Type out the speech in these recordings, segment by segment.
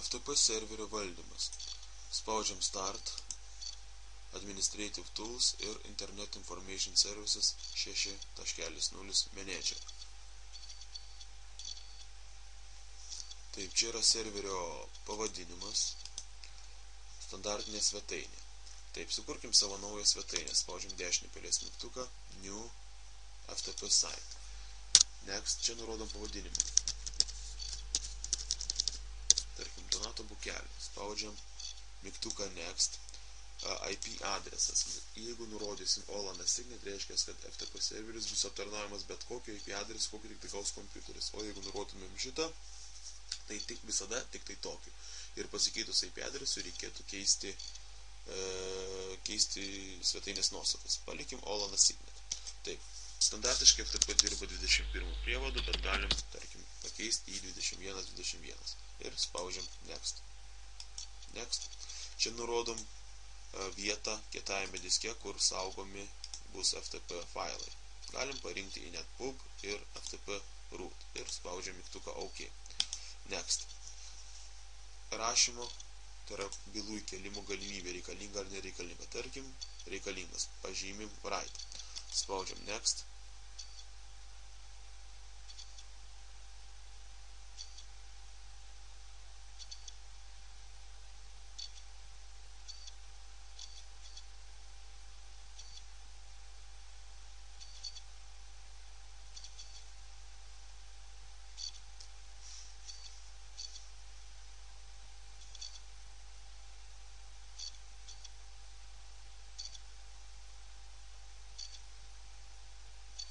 FTP serverio valdymas. Spaudžiam Start, Administrative Tools ir Internet Information Services 6.0 Manager. Taip, čia yra serverio pavadinimas, standartinė svetainė. Taip, sukurkim savo naują svetainę. Spaudžiam dešinį pelės mygtuką, New FTP Site. Next, čia nurodom pavadinimą. Tarkim, Donato Bukelio. Spaudžiam mygtuką Next. IP adresas. Jeigu nurodysim all unassigned, reiškia, kad FTP serveris bus aptarnaujamas bet kokio IP adresu, kokį tik gaus kompiuteris. O jeigu nurodomėm šitą, tai tik visada tik tai tokiu. Ir pasikeitus IP adresu reikėtų keisti svetainės nuostatas. Palikim all unassigned. Taip, standartiškai FTP dirba 21 prievadu, bet galim, tarkim, pakeisti į 21.21. Ir spaudžiam Next. Next. Čia nurodom vietą kietajame diske, kur saugomi bus FTP failai. Galim parinkti į netpub ir FTP root. Ir spaudžiam mygtuką OK. Next. Rašymo, tai yra bylų įkelimo galimybė, reikalinga ar nereikalinga. Tarkim, reikalingas. Pažymim Write. Spaudžiam Next.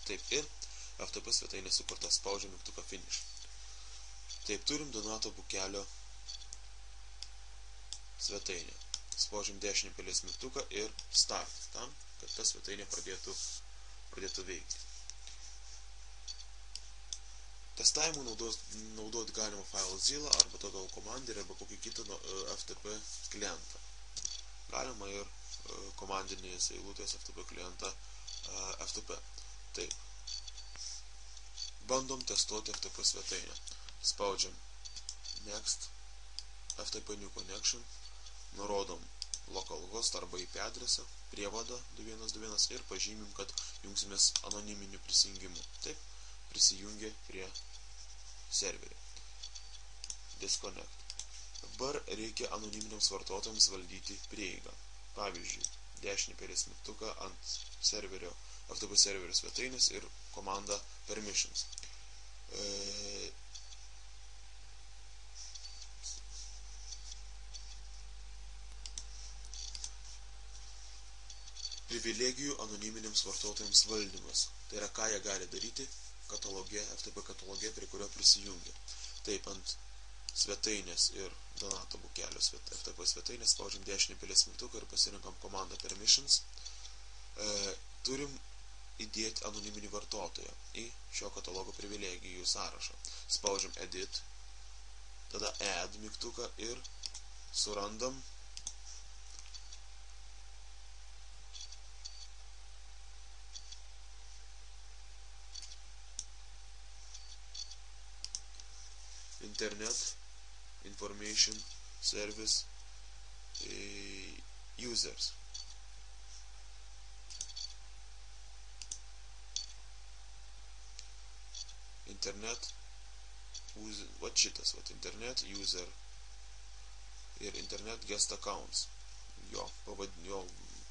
Taip, ir FTP svetainė sukurta. Spaudžiam mygtuką Finish. Taip, turim Donato Bukelio svetainę. Spaudžiam dešinį pelės mygtuką ir Start, tam, kad ta svetainė pradėtų veikti. Testavimui naudoti galima FileZilla arba Total Commander arba kokį kitą FTP klientą. Galima ir komandinės eilutės FTP klientą FTP. Taip. Bandom testuoti FTP svetainę. Spaudžiam Next, FTP New Connection, nurodom localhost arba IP adresą, prievadą 2.1.2 ir pažymim, kad jungsimės anoniminiu prisijungimu. Taip, prisijungia prie serverio. Disconnect. Dabar reikia anoniminiams vartotojams valdyti prieigą. Pavyzdžiui, dešinį pelės mygtuką ant serverio FTP serverio svetainės ir komanda permissions. Privilegijų anoniminiams vartotojams valdymas. Tai yra, ką jie gali daryti kataloge, FTP kataloge, prie kurio prisijungia. Taip, ant svetainės ir Donato Bukelio FTP svetainės spaudžiam dešinį pelės mygtuką ir pasirinkam komandą permissions. Turim įdėti anoniminį vartotoją į šio katalogo privilegijų sąrašą. Spaudžiam Edit, tada Add mygtuką ir surandam Internet Information Service Users. Internet Internet User ir Internet Guest Accounts. Jo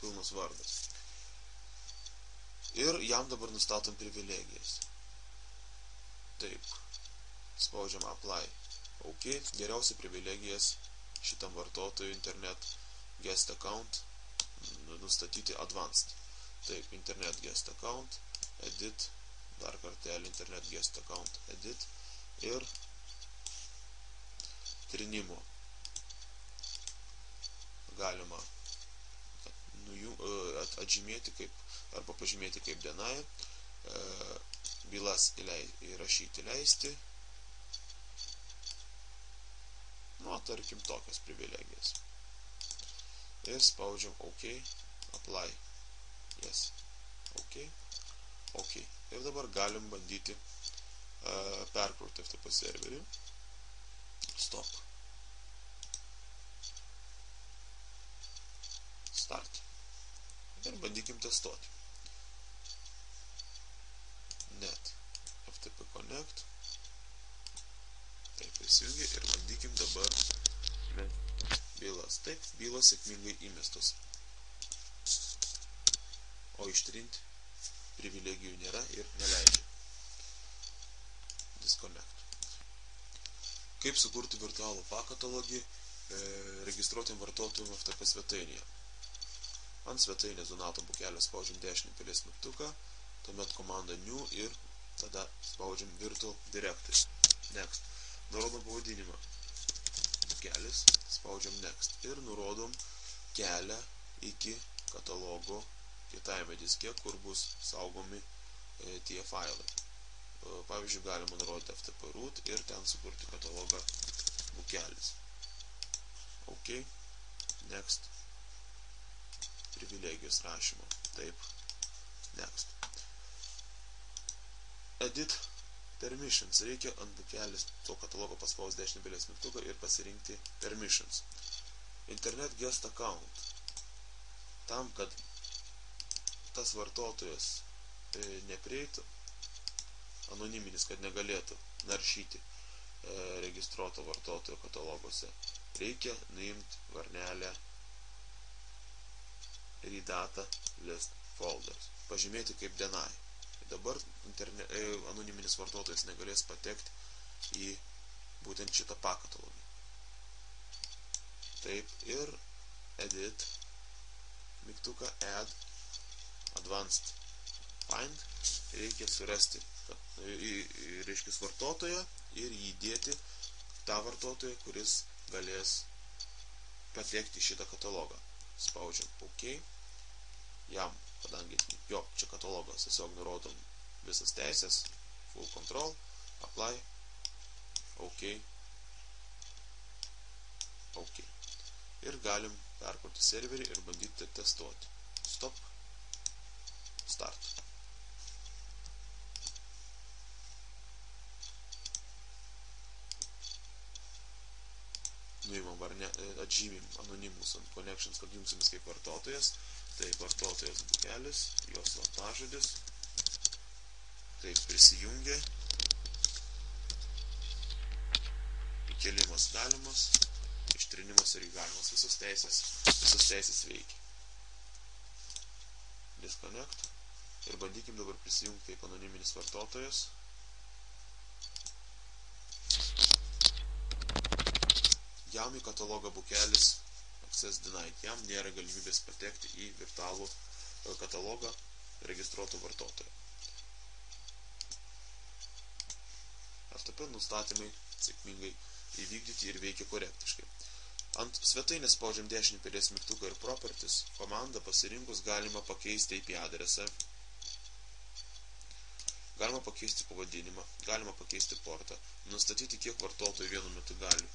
pilnas vardas. Ir jam dabar nustatom privilegijas. Taip. Spaudžiam Apply. OK. Geriausia privilegijas šitam vartotojui Internet Guest Account nustatyti Advanced. Taip, Internet Guest Account, Edit, dar kartelį Internet Guest Account, Edit ir trinimo. Galima atžymėti arba pažymėti kaip deny, bylas įrašyti leisti, tarkim tokias privilegijas. Ir spaudžiam OK, Apply, Yes, OK, OK. Ir dabar galim bandyti perkrauti FTP serverį. Stop. testuoti. Net FTP connect. Taip, prisijungi ir bandykim dabar bylas. Taip, bylos sėkmingai įmestos. O ištrinti privilegijų nėra ir neleidžia. Disconnect. Kaip sukurti virtualų pakatalogį registruotiem vartotojam FTP svetainėje. Ant svetainės Donato Bukelio spaudžiam dešinį pelės mygtuką, tuomet komandą new ir tada spaudžiam virtual directory. Next. Nurodom pavadinimą. Bukelis, spaudžiam next ir nurodom kelią iki katalogo kitajame diske, kur bus saugomi tie failai. Pavyzdžiui, galima nurodyti FTP root ir ten sukurti katalogą Bukelis. OK. Next. Privilegijos rašymo. Taip. Next. Edit permissions. Reikia ant Bukelis to katalogo paspaus dešinį pelės mygtuką ir pasirinkti permissions. Internet guest account. Tam, kad tas vartotojas neprieitų, anoniminis, kad negalėtų naršyti registruoto vartotojo kataloguose, reikia nuimti varnelę redata list folders, pažymėti kaip deny. Dabar anoniminis vartotojas negalės patekti į būtent šitą pakatalogį. Taip, ir edit mygtuką add advanced find, reikia surasti reiškis vartotoją ir jį įdėti tą vartotoją, kuris galės patekti į šitą katalogą. Spaudžiam OK. Jam, kadangi jo, čia katalogas, tiesiog nurodom visas teisės, full control, apply, OK, OK. Ir galim perkurti serverį ir bandyti testuoti. Stop, start. Nuimam atžymim anonimus ant connections, kad jungsimės kaip vartotojas. Tai vartotojas Bukelis, jos slaptažodis. Taip, prisijungia. Įkėlimas galimas, ištrinimas irgi galimas, visos teisės veikia. Disconnect. Ir bandykim dabar prisijungti kaip anoniminis vartotojas. Jam į katalogą Bukelis access denied. Jam nėra galimybės patekti į virtualų katalogą registruotų vartotojų. FTP nustatymai sėkmingai įvykdyti ir veikia korektiškai. Ant svetainės spaudžiam dešinį pelės mygtuką ir properties. Komandą pasirinkus galima pakeisti IP adresą, galima pakeisti pavadinimą, galima pakeisti portą, nustatyti kiek vartotojų vienu metu gali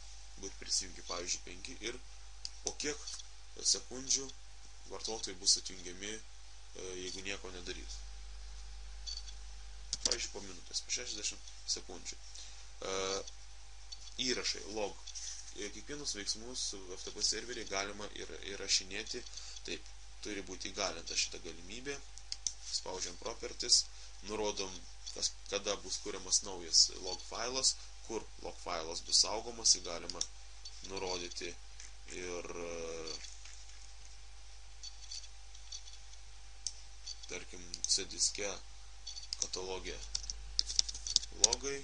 būti prisijungi, pavyzdžiui, 5 ir po kiek sekundžių vartotojai bus atjungiami, jeigu nieko nedarys. Pavyzdžiui, po minutės, po 60 sekundžių. Įrašai, log. Kiekvienus veiksmus FTP serverį galima įrašinėti, taip, turi būti įgalinta šitą galimybę. Spaudžiam properties, nurodom, kada bus kuriamas naujas log failas, kur log failas bus saugomas, galima nurodyti ir tarkim C diske katalogė logai.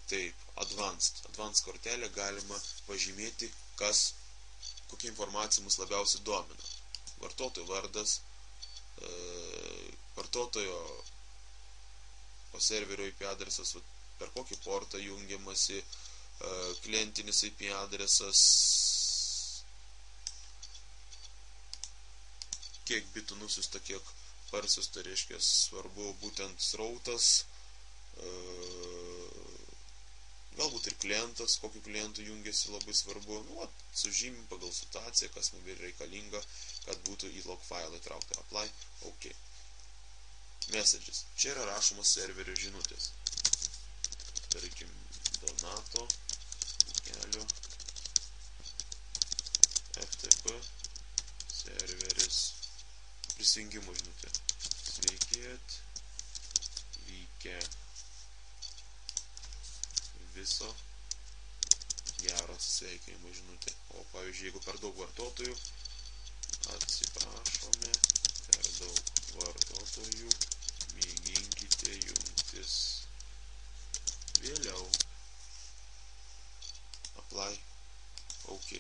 Taip, advanced kortelė galima pažymėti, kokia informacija mus labiausiai domina. Vartotojo vardas, vartotojo po serverio IP adresas, per kokį portą jungiamasi, klientinis IP adresas, kiek bitų nusiusta, kiek parsiusta, reiškia svarbu būtent srautas, galbūt ir klientas, kokiu klientu jungiasi labai svarbu, sužymim pagal situaciją, kas mums yra reikalinga, kad būtų į log failą įtraukta. Apply, OK. Messages. Čia yra rašomos serverio žinutės. Tarkim, Donato Bukelio FTP serveris prisijungimo žinutė. Sveiki, atvykę. Viso gero sveikinimo žinutė. O pavyzdžiui, jeigu per daug vartotojų, atsiprašome, per daug vartotojų, mėginkite jungtis vėliau. Apply. OK.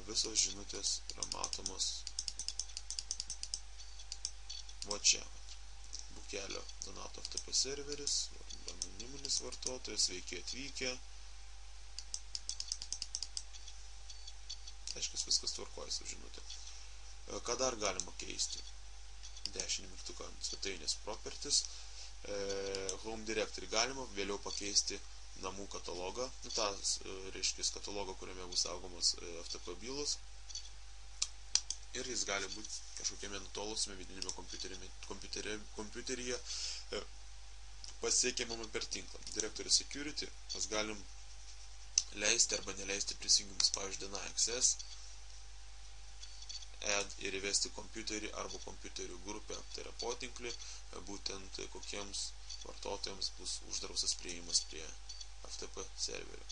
Visos žinutės yra matomos va čia. Bukelio Donato FTP serveris, anoniminis vartotojas, sveiki atvykę. Aiškiai viskas tvarkoja su žinutė. Ką dar galima keisti? Dešinį mygtuką ant svetainės properties. Home Directory galima vėliau pakeisti namų katalogą, tas reiškia katalogą, kuriame bus saugomas FTP bylos, ir jis gali būti kažkokiame nutolusime vidinėme kompiuteryje pasiekiamame per tinklą. Directory Security mes galim leisti arba neleisti prisijungimus, pavyzdžiui, deny access, add ir įvesti kompiuterį arba kompiuterių grupę, tai yra potinklį, būtent kokiems vartotojams bus uždraustas priėjimas prie FTP serverio.